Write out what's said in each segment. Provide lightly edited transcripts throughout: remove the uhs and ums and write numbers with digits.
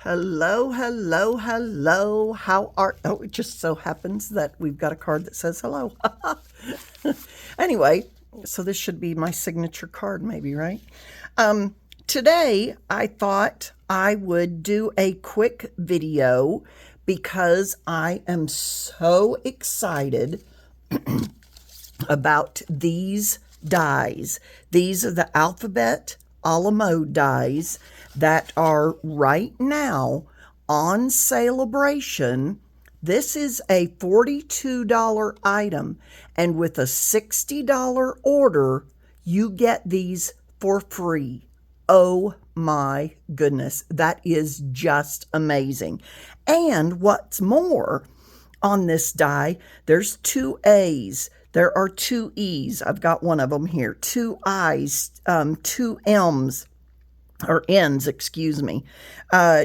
Hello, hello, hello. How are, oh, it just so happens that we've got a card that says hello. Anyway, so this should be my signature card maybe, right? Today I thought I would do a quick video because I am so excited about these dies. These are the Alphabet a la mode dies that are right now on Sale-a-bration. This is a $42 item, and with a $60 order, you get these for free. Oh my goodness, that is just amazing. And what's more, on this die, there's two A's. There are two E's. I've got one of them here. Two I's, two M's, or N's, excuse me.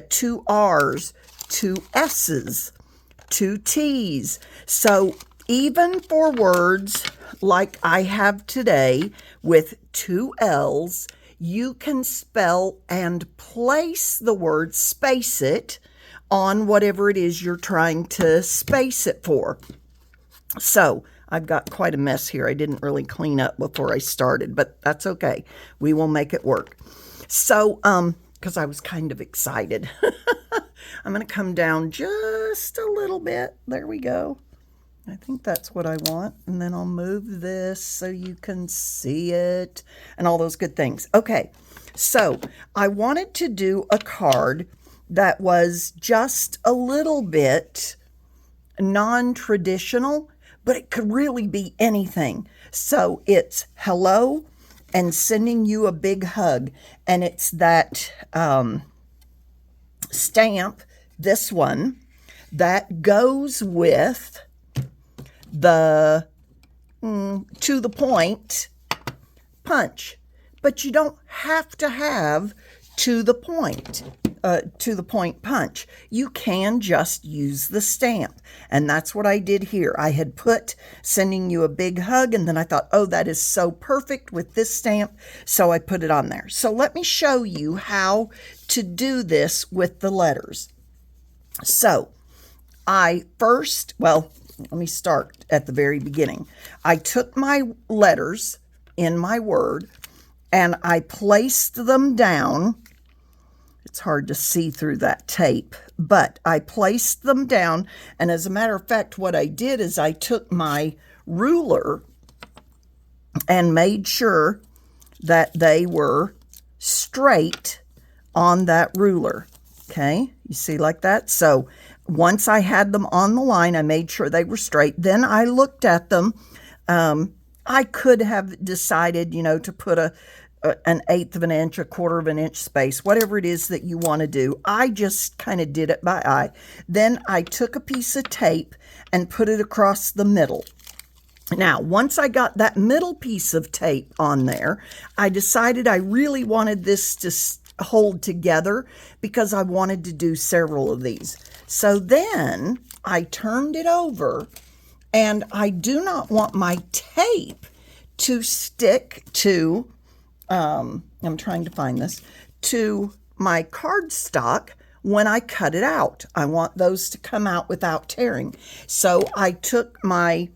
Two R's, two S's, two T's. So even for words like I have today with two L's, you can spell and place the word, space it, on whatever it is you're trying to space it for. So I've got quite a mess here. I didn't really clean up before I started, but that's okay. We will make it work. So, because I was kind of excited. I'm going to come down just a little bit. There we go. I think that's what I want. And then I'll move this so you can see it and all those good things. Okay, so I wanted to do a card that was just a little bit non-traditional, but it could really be anything. So it's hello and sending you a big hug. And it's that stamp, this one, that goes with the to the point punch. But you don't have to have to the point punch. You can just use the stamp. And that's what I did here. I had put sending you a big hug, and then I thought, oh, that is so perfect with this stamp. So I put it on there. So let me show you how to do this with the letters. So let me start at the very beginning. I took my letters in my Word and I placed them down. It's hard to see through that tape, but I placed them down. And as a matter of fact, what I did is I took my ruler and made sure that they were straight on that ruler. Okay, you see like that? So once I had them on the line, I made sure they were straight. Then I looked at them. I could have decided, to put an eighth of an inch, a quarter of an inch space, whatever it is that you want to do. I just kind of did it by eye. Then I took a piece of tape and put it across the middle. Now, once I got that middle piece of tape on there, I decided I really wanted this to hold together because I wanted to do several of these. So then I turned it over, and I do not want my tape to stick to I'm trying to find this, to my cardstock when I cut it out. I want those to come out without tearing. So I took my,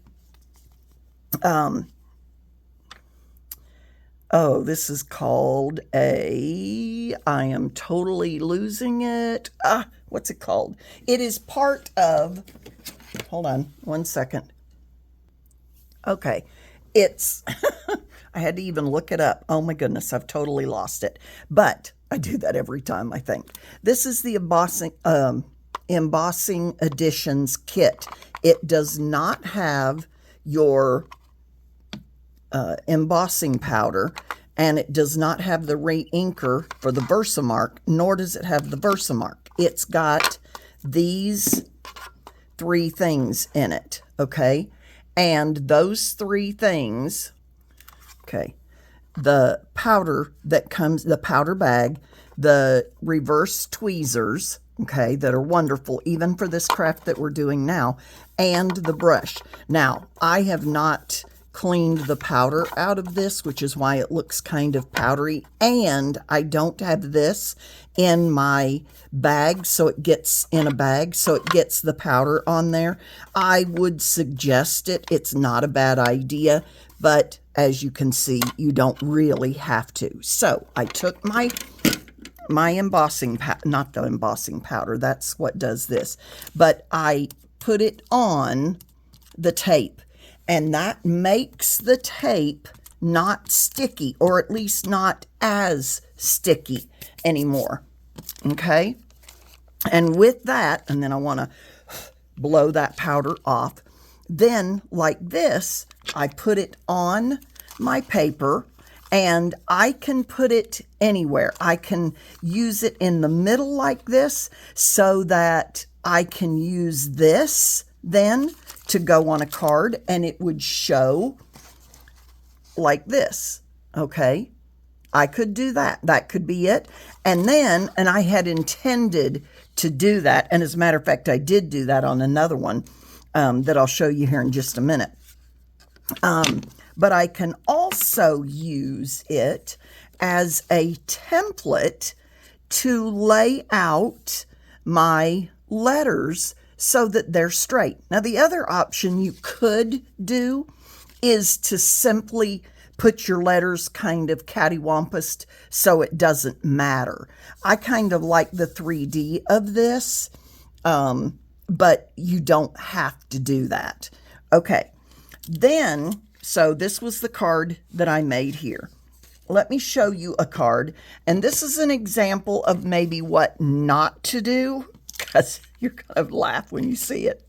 this is called I am totally losing it. What's it called? It is part of, hold on one second. Okay, it's, I had to even look it up. Oh my goodness, I've totally lost it. But I do that every time, I think. This is the Embossing Editions kit. It does not have your embossing powder, and it does not have the re-inker for the Versamark, nor does it have the Versamark. It's got these three things in it, okay? And those three things, okay, the powder that comes, the powder bag, the reverse tweezers, okay, that are wonderful, even for this craft that we're doing now, and the brush. Now, I have not cleaned the powder out of this, which is why it looks kind of powdery. And I don't have this in my bag, so it gets in a bag, so it gets the powder on there. I would suggest it. It's not a bad idea, but as you can see, you don't really have to. So I took my embossing, not the embossing powder, that's what does this, but I put it on the tape, and that makes the tape not sticky, or at least not as sticky anymore. Okay, and with that, and then I want to blow that powder off. Then, like this, I put it on my paper, and I can put it anywhere. I can use it in the middle like this, so that I can use this then to go on a card, and it would show like this. Okay, I could do that. That could be it. And then, and I had intended to do that, and as a matter of fact, I did do that on another one that I'll show you here in just a minute. But I can also use it as a template to lay out my letters so that they're straight. Now, the other option you could do is to simply put your letters kind of cattywampus so it doesn't matter. I kind of like the 3D of this, but you don't have to do that. Okay, then, so this was the card that I made here. Let me show you a card, and this is an example of maybe what not to do, because you're going to laugh when you see it.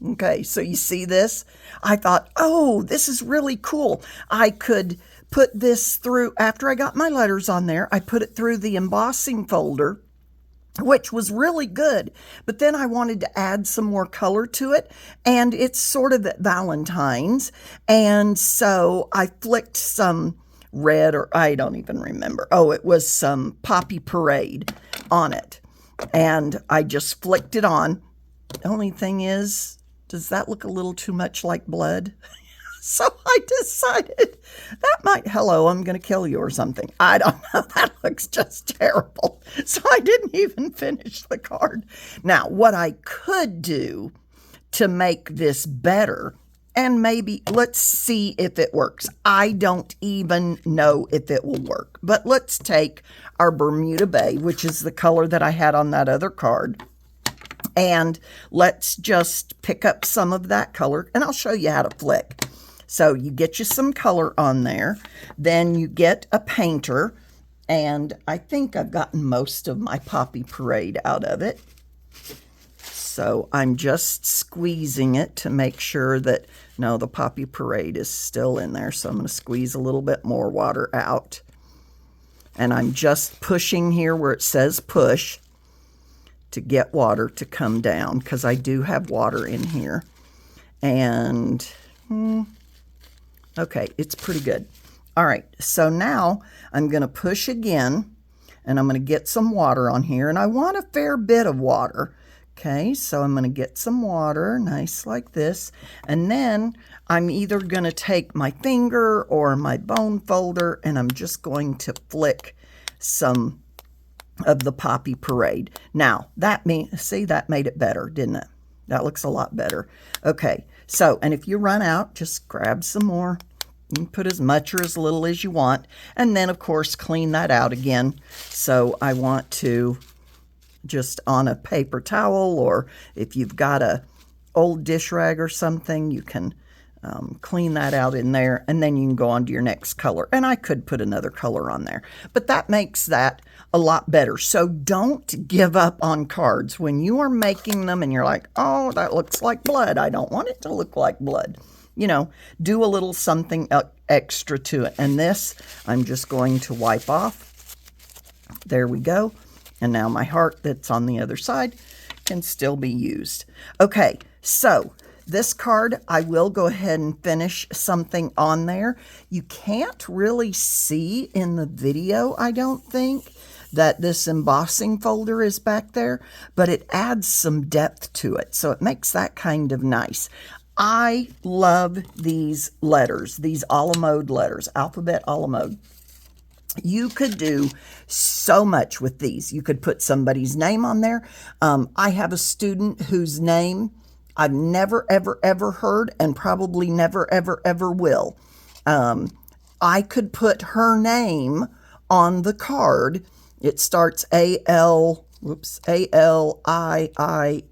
Okay, so you see this? I thought, oh, this is really cool. I could put this through, after I got my letters on there, I put it through the embossing folder, which was really good. But then I wanted to add some more color to it, and it's sort of at Valentine's. And so I flicked some red, or I don't even remember. Oh, it was some Poppy Parade on it. And I just flicked it on. The only thing is, does that look a little too much like blood? So I decided that might, hello, I'm going to kill you or something. I don't know. That looks just terrible. So I didn't even finish the card. Now, what I could do to make this better, and maybe let's see if it works. I don't even know if it will work. But let's take our Bermuda Bay, which is the color that I had on that other card. And let's just pick up some of that color, and I'll show you how to flick. So you get you some color on there, then you get a painter, and I think I've gotten most of my Poppy Parade out of it. So I'm just squeezing it to make sure that, no, the Poppy Parade is still in there. So I'm going to squeeze a little bit more water out. And I'm just pushing here where it says push to get water to come down, because I do have water in here. And, okay, it's pretty good. All right, so now I'm going to push again, and I'm going to get some water on here. And I want a fair bit of water. Okay, so I'm going to get some water, nice like this. And then I'm either going to take my finger or my bone folder, and I'm just going to flick some of the Poppy Parade. Now, that that made it better, didn't it? That looks a lot better. Okay, so, and if you run out, just grab some more. You can put as much or as little as you want. And then, of course, clean that out again. So I want to just on a paper towel, or if you've got a old dish rag or something, you can clean that out in there, and then you can go on to your next color. And I could put another color on there, but that makes that a lot better. So don't give up on cards when you are making them and you're like, oh, that looks like blood. I don't want it to look like blood. You know, do a little something extra to it. And this, I'm just going to wipe off. There we go. And now my heart that's on the other side can still be used. Okay, so this card, I will go ahead and finish something on there. You can't really see in the video, I don't think, that this embossing folder is back there, but it adds some depth to it. So it makes that kind of nice. I love these letters, these a la mode letters, alphabet a la mode. You could do so much with these. You could put somebody's name on there. I have a student whose name I've never, ever, ever heard and probably never, ever, ever will. I could put her name on the card. It starts A-L-I-I.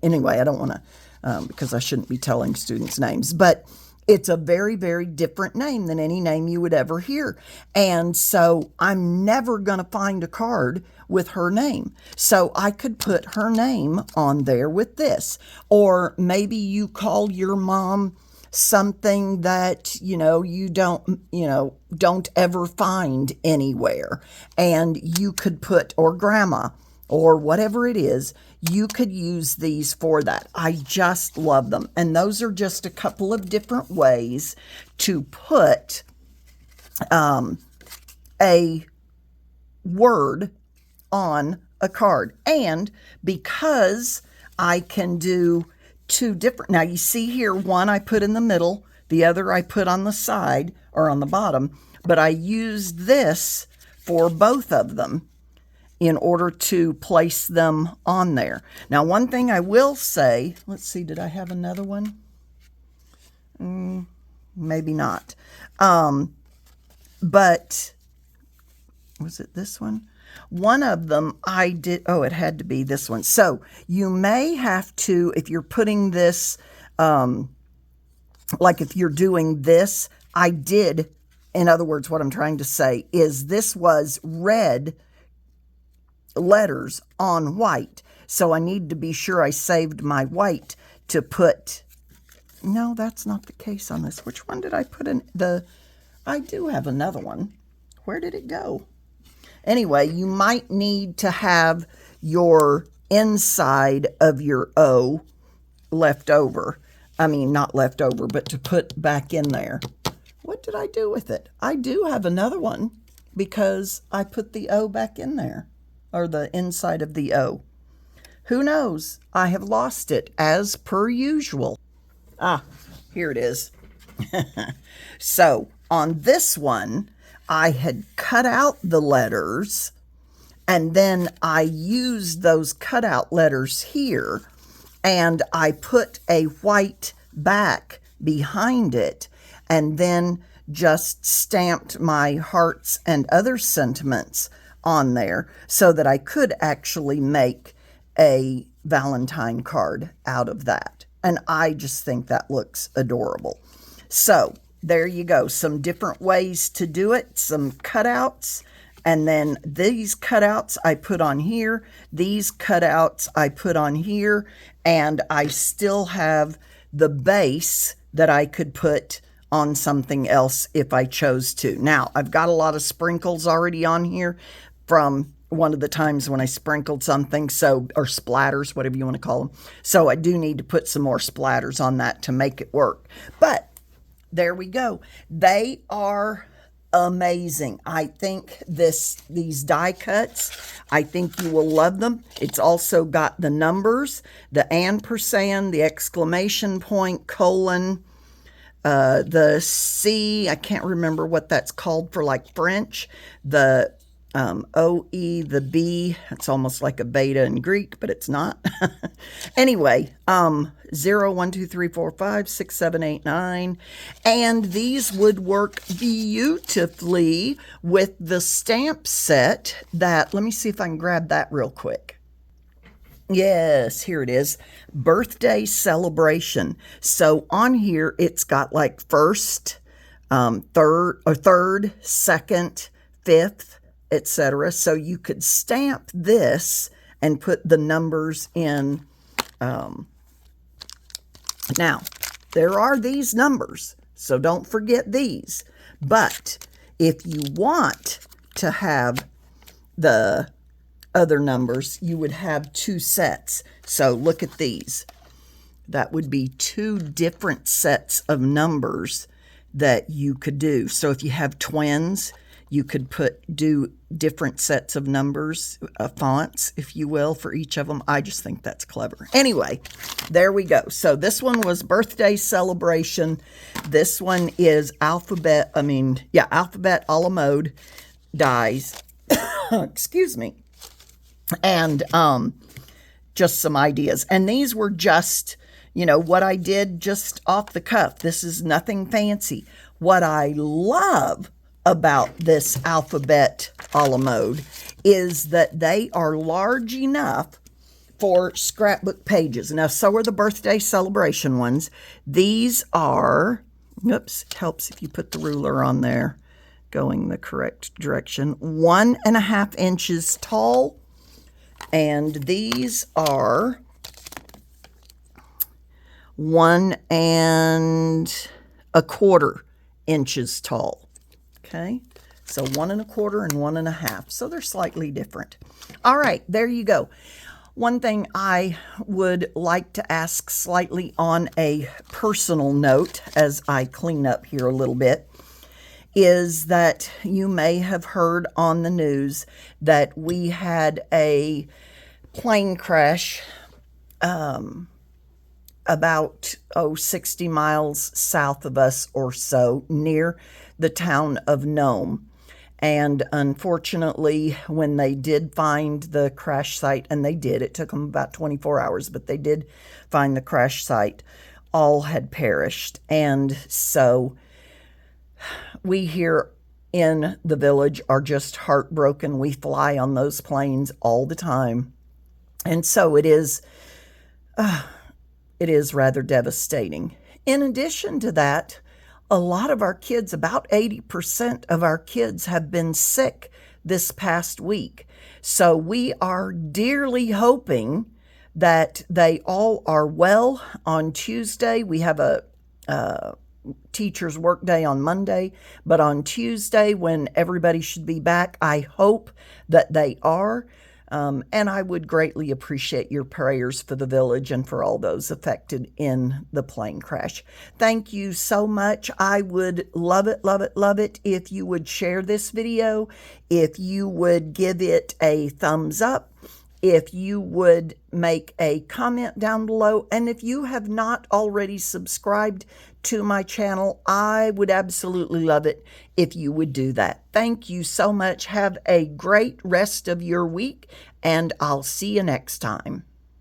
Anyway, I don't want to, because I shouldn't be telling students' names, but it's a very, very different name than any name you would ever hear. And so I'm never going to find a card with her name. So I could put her name on there with this. Or maybe you call your mom something that, you don't ever find anywhere. And you could put, or grandma, or whatever it is, you could use these for that. I just love them. And those are just a couple of different ways to put a word on a card. And because I can do two different, now you see here, one I put in the middle, the other I put on the side or on the bottom, but I used this for both of them in order to place them on there. Now, one thing I will say, let's see, did I have another one? Maybe not. But was it this one? One of them I did, it had to be this one. So you may have to, if you're putting this, like if you're doing this, I did, in other words, what I'm trying to say is this was red letters on white. So I need to be sure I saved my white to put, no, that's not the case on this. Which one did I put in I do have another one. Where did it go? Anyway, you might need to have your inside of your O left over. I mean, not left over, but to put back in there. What did I do with it? I do have another one because I put the O back in there, or the inside of the O. Who knows? I have lost it as per usual. Ah, here it is. So on this one, I had cut out the letters, and then I used those cutout letters here, and I put a white back behind it, and then just stamped my hearts and other sentiments on there so that I could actually make a Valentine card out of that. And I just think that looks adorable. So there you go. Some different ways to do it. Some cutouts. And then these cutouts I put on here. These cutouts I put on here. And I still have the base that I could put on something else if I chose to. Now, I've got a lot of sprinkles already on here from one of the times when I sprinkled something, or splatters, whatever you want to call them. So I do need to put some more splatters on that to make it work. But there we go. They are amazing. I think these die cuts, I think you will love them. It's also got the numbers, the ampersand, the exclamation point, colon, the C, I can't remember what that's called for like French, the OE, the B, it's almost like a beta in Greek, but it's not. Anyway, 0, 1, 2, 3, 4, 5, 6, 7, 8, 9. And these would work beautifully with the stamp set that, let me see if I can grab that real quick. Yes, here it is. Birthday celebration. So on here, it's got like first, third, second, fifth, etc. So you could stamp this and put the numbers in. Now, there are these numbers, so don't forget these. But if you want to have the other numbers, you would have two sets. So look at these. That would be two different sets of numbers that you could do. So if you have twins, You could do different sets of numbers, fonts, if you will, for each of them. I just think that's clever. Anyway, there we go. So this one was Birthday Celebration. This one is Alphabet a la Mode dies. Excuse me. And just some ideas. And these were just, what I did just off the cuff. This is nothing fancy. What I love about this Alphabet a la Mode is that they are large enough for scrapbook pages. Now, so are the Birthday Celebration ones. These are, oops, it helps if you put the ruler on there, going the correct direction, 1.5 inches tall. And these are 1 1/4 inches tall. Okay, so 1 1/4 and 1 1/2. So they're slightly different. All right, there you go. One thing I would like to ask slightly on a personal note as I clean up here a little bit is that you may have heard on the news that we had a plane crash about 60 miles south of us or so, near the town of Nome. And unfortunately, when they did find the crash site, and they did, it took them about 24 hours, but they did find the crash site, all had perished. And so we here in the village are just heartbroken. We fly on those planes all the time. And so it is rather devastating. In addition to that, a lot of our kids, about 80% of our kids, have been sick this past week. So we are dearly hoping that they all are well. On Tuesday, we have a teacher's work day on Monday, but on Tuesday, when everybody should be back, I hope that they are. And I would greatly appreciate your prayers for the village and for all those affected in the plane crash. Thank you so much. I would love it, love it, love it if you would share this video, if you would give it a thumbs up, if you would make a comment down below, and if you have not already subscribed to my channel, I would absolutely love it if you would do that. Thank you so much. Have a great rest of your week, and I'll see you next time.